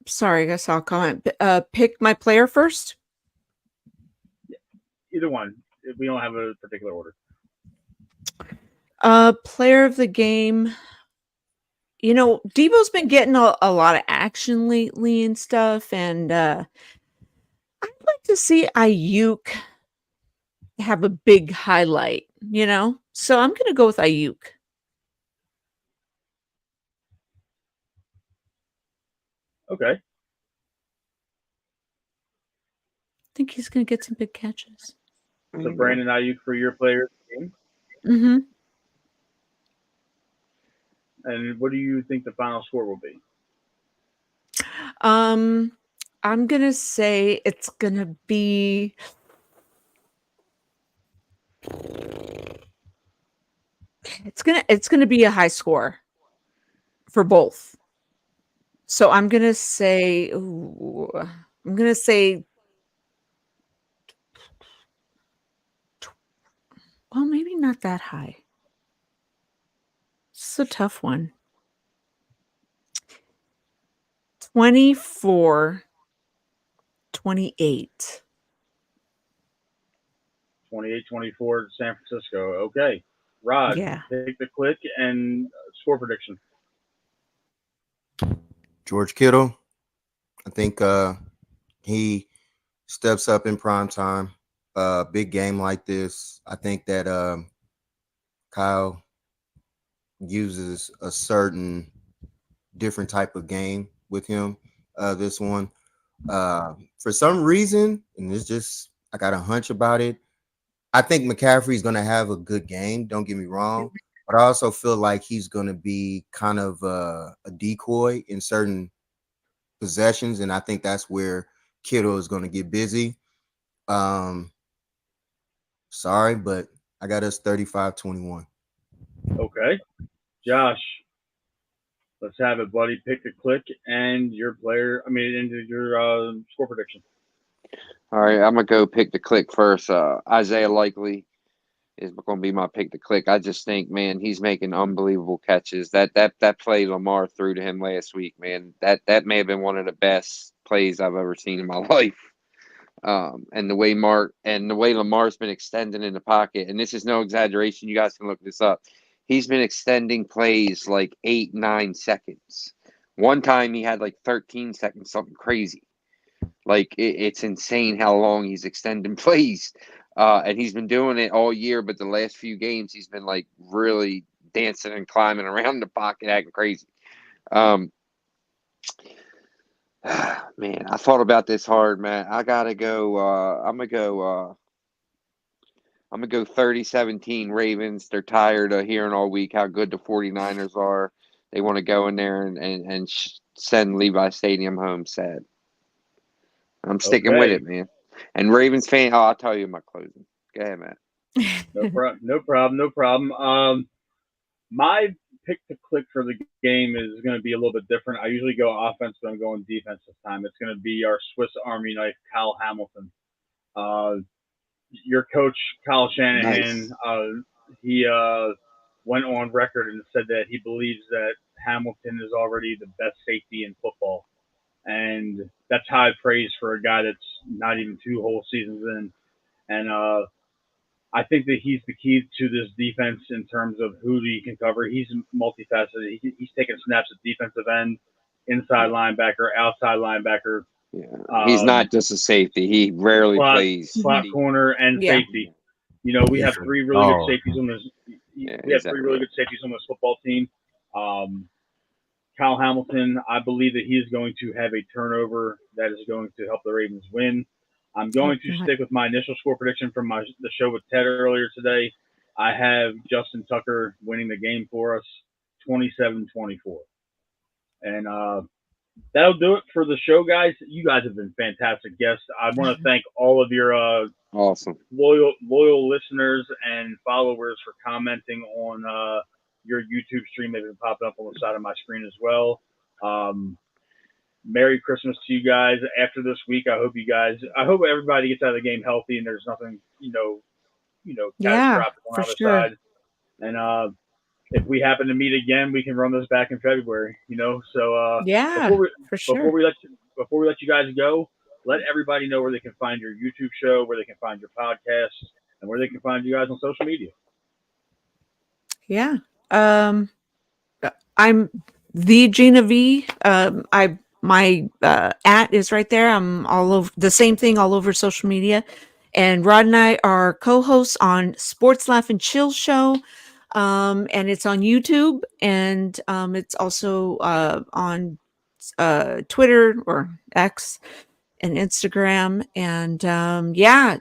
Sorry, I guess I'll comment. Pick my player first. Either one. We don't have a particular order. Player of the game. You know, Debo's been getting a lot of action lately and stuff, and I'd like to see Ayuk have a big highlight, you know? So I'm going to go with Ayuk. Okay. I think he's going to get some big catches. So Brandon Ayuk for your player of the game. Mm-hmm. And what do you think the final score will be? I'm gonna say it's gonna be it's gonna be a high score for both. So I'm gonna say well, maybe not that high. It's a tough one. 24-28. 28-24 San Francisco. Okay. Rod, Yeah. take the click and score prediction. George Kittle. I think he steps up in prime time. Big game like this. I think that Kyle uses a certain different type of game with him. This one, for some reason, and it's just I got a hunch about it. I think McCaffrey's going to have a good game. Don't get me wrong, but I also feel like he's going to be kind of a decoy in certain possessions, and I think that's where Kittle is going to get busy. Sorry, but I got us 35-21. Okay. Josh, let's have it, buddy. Pick the click and your player. I mean, into your score prediction. All right, I'm gonna go pick the click first. Isaiah Likely is going to be my pick to click. I just think, man, he's making unbelievable catches. That play Lamar threw to him last week, man, that may have been one of the best plays I've ever seen in my life. And the way Lamar's been extending in the pocket, and this is no exaggeration. You guys can look this up. He's been extending plays like 8-9 seconds. One time he had like 13 seconds, something crazy. Like it's insane how long he's extending plays. And he's been doing it all year, but the last few games he's been like really dancing and climbing around the pocket, acting crazy. Man, I thought about this hard, man. I gotta go. I'm gonna go 30-17 Ravens. They're tired of hearing all week how good the 49ers are. They want to go in there and send Levi Stadium home sad. I'm sticking with it, man. And Ravens fan, I'll tell you my closing. Go ahead, Matt. No problem. My pick to click for the game is going to be a little bit different. I usually go offense, but I'm going defense this time. It's going to be our Swiss Army knife, Kyle Hamilton. Your coach, Kyle Shanahan, Nice. he went on record and said that he believes that Hamilton is already the best safety in football. And that's high praise for a guy that's not even 2 whole seasons in. And I think that he's the key to this defense in terms of who he can cover. He's multifaceted. He's taking snaps at defensive end, inside linebacker, outside linebacker. Yeah. He's not just a safety. He rarely plays slot corner and safety. You know, we have 3 really good safeties on this. We have 3 really good safeties on this football team. Kyle Hamilton, I believe that he is going to have a turnover that is going to help the Ravens win. I'm going to stick with my initial score prediction from the show with Ted earlier today. I have Justin Tucker winning the game for us, 27-24. And that'll do it for the show, guys. You guys have been fantastic guests. I want to thank all of your awesome loyal listeners and followers for commenting on your YouTube stream. They've been popping up on the side of my screen as well. Merry Christmas to you guys. After this week, I hope everybody gets out of the game healthy and there's nothing, catastrophic on either side. And if we happen to meet again, we can run this back in February, So before we let you guys go, let everybody know where they can find your YouTube show, where they can find your podcast, and where they can find you guys on social media. Yeah. I'm the Gina V. My @ is right there. I'm all over the same thing all over social media. And Rod and I are co-hosts on Sports Laugh and Chill Show. And it's on YouTube, and it's also on Twitter or X and Instagram. And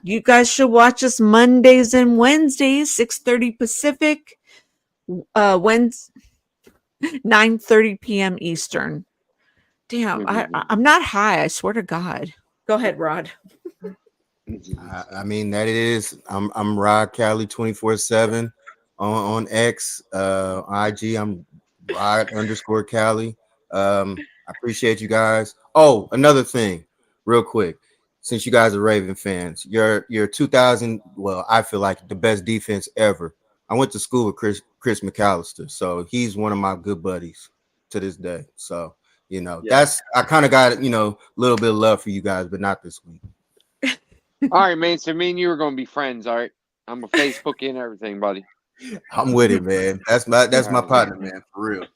you guys should watch us Mondays and Wednesdays, 6:30 Pacific, Wednesday, 9:30 p.m. Eastern. Damn, I'm not high. I swear to God. Go ahead, Rod. I mean, that it is. I'm Rod Cali 24/7 on X, IG. I'm Rod_Cali. I appreciate you guys. Oh, another thing, real quick. Since you guys are Raven fans, your 2000. Well, I feel like the best defense ever. I went to school with Chris McAllister, so he's one of my good buddies to this day. So. That's I kind of got a little bit of love for you guys, but not this week. All right, man. So me and you are gonna be friends. All right, I'm a Facebook and everything, buddy. I'm with it, man. That's my partner, man, for real.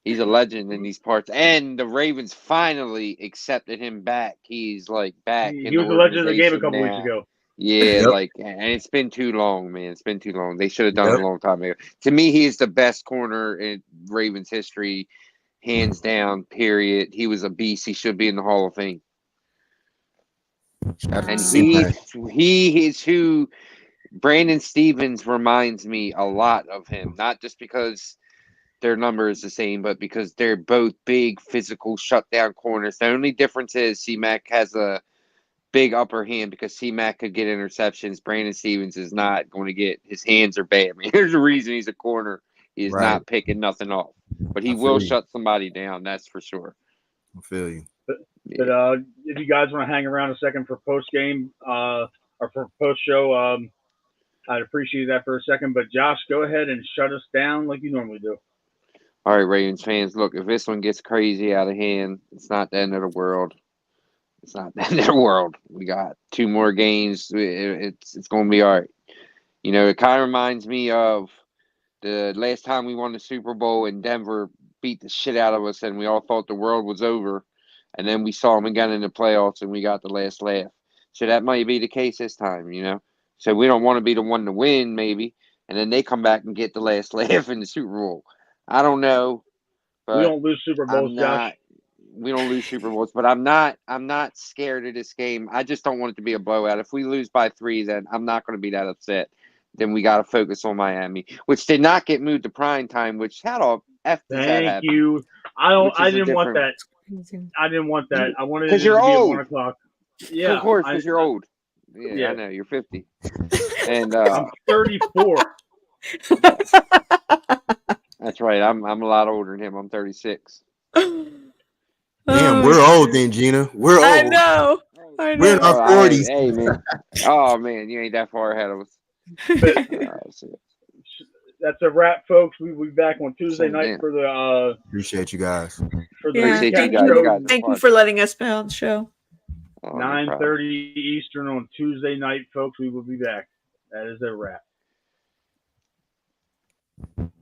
He's a legend in these parts, and the Ravens finally accepted him back. He's like back in He the was the legend of the game a organization couple weeks now. ago. Yeah, Yep. like, and it's been too long, man. It's been too long. They should have done Yep. it a long time ago. To me, he's the best corner in Ravens history, hands down. Period. He was a beast. He should be in the Hall of Fame. Shout out to And C-Mac. he is who Brandon Stevens reminds me a lot of him. Not just because their number is the same, but because they're both big, physical, shutdown corners. The only difference is C-Mac has a big upper hand because C-Mac could get interceptions. Brandon Stevens is not going to get, his hands are bad. I mean, there's a reason he's a corner. He's Right. not picking nothing off, but he I will feel you. shut somebody down. That's for sure. I feel you. But Yeah. if you guys want to hang around a second for post game or for post show, I'd appreciate that for a second. But Josh, go ahead and shut us down like you normally do. All right, Ravens fans, look, if this one gets crazy out of hand, it's not the end of the world. It's not the end of the world. We got 2 more games. It's going to be all right. You know, it kind of reminds me of the last time we won the Super Bowl and Denver beat the shit out of us and we all thought the world was over. And then we saw them again in the playoffs and we got the last laugh. So that might be the case this time, you know. So we don't want to be the one to win, maybe. And then they come back and get the last laugh in the Super Bowl. I don't know. We But don't lose Super Bowls, I'm Josh. not. We don't lose Super Bowls, but I'm not scared of this game. I just don't want it to be a blowout. If we lose by 3, then I'm not going to be that upset. Then we got to focus on Miami, which did not get moved to prime time. Which how the f does that Thank happen? you. I didn't want that. I didn't want that. I wanted it 'Cause to you're be at old. 1 o'clock. Yeah, Of course, because you're old. Yeah, yeah. I know you're 50, and I'm 34. that's right. I'm a lot older than him. I'm 36. Damn, we're old then, Gina. We're old. I know. We're in our Oh, 40s. hey man. Oh man, you ain't that far ahead of us. So, That's a wrap, folks. We'll be back on Tuesday Same night damn. for the Appreciate you guys. Appreciate you thank guys. you. You guys are Thank you fun. for letting us be on the show. Oh, no 9:30 Eastern on Tuesday night, folks. We will be back. That is a wrap.